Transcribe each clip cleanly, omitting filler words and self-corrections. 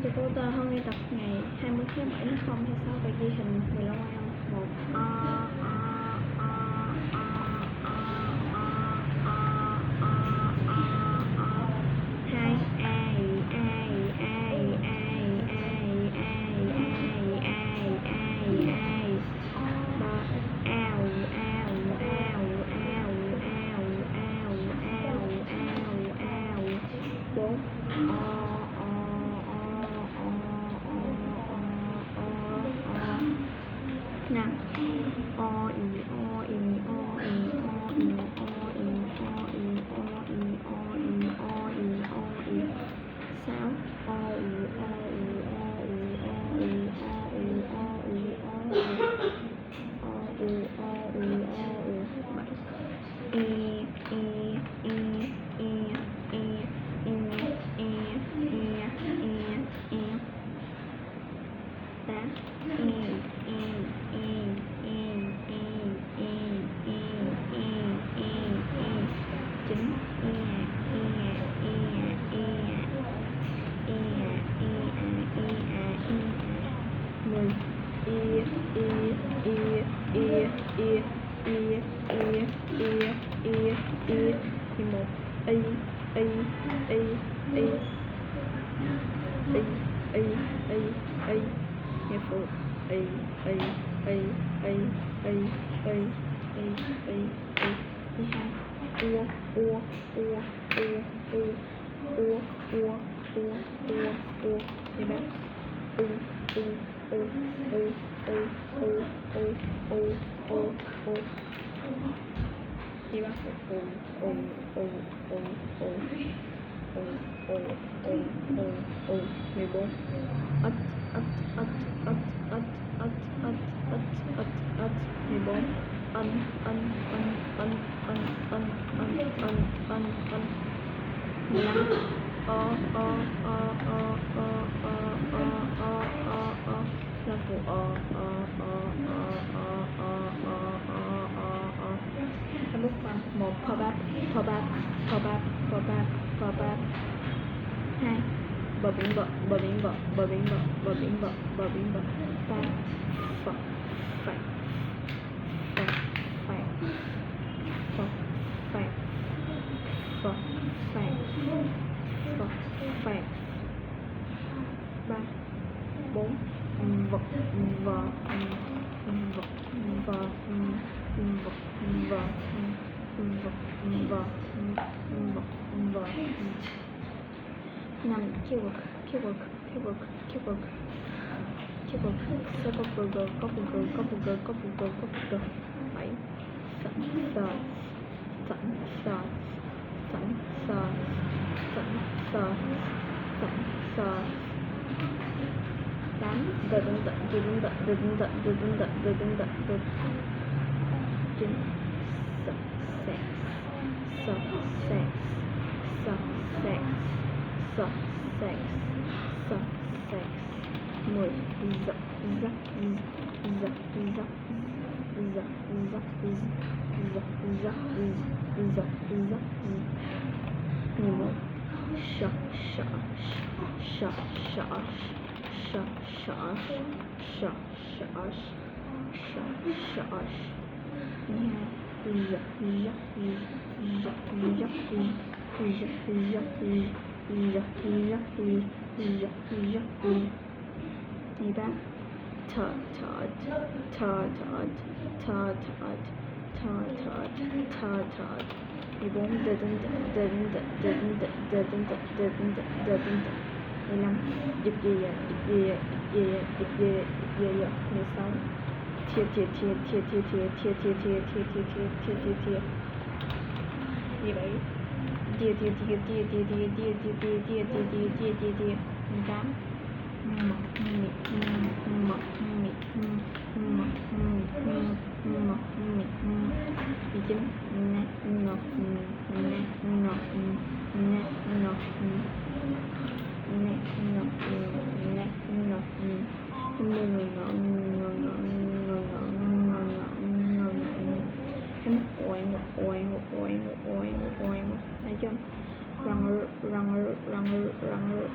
thì cô ta hôm nay tập ngày 27 tháng 0 thì sao phải ghi hình 15 em 1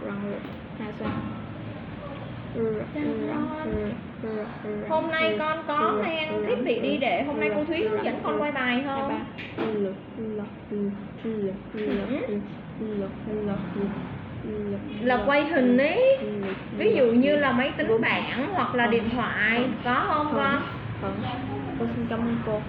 răng hai xoang Hôm nay con có mang thiết bị đi để hôm nay cô Thúy hướng dẫn con quay bài không? Là quay hình ấy, ví dụ như là máy tính bảng hoặc là điện thoại, có không con? Con xin cảm ơn cô.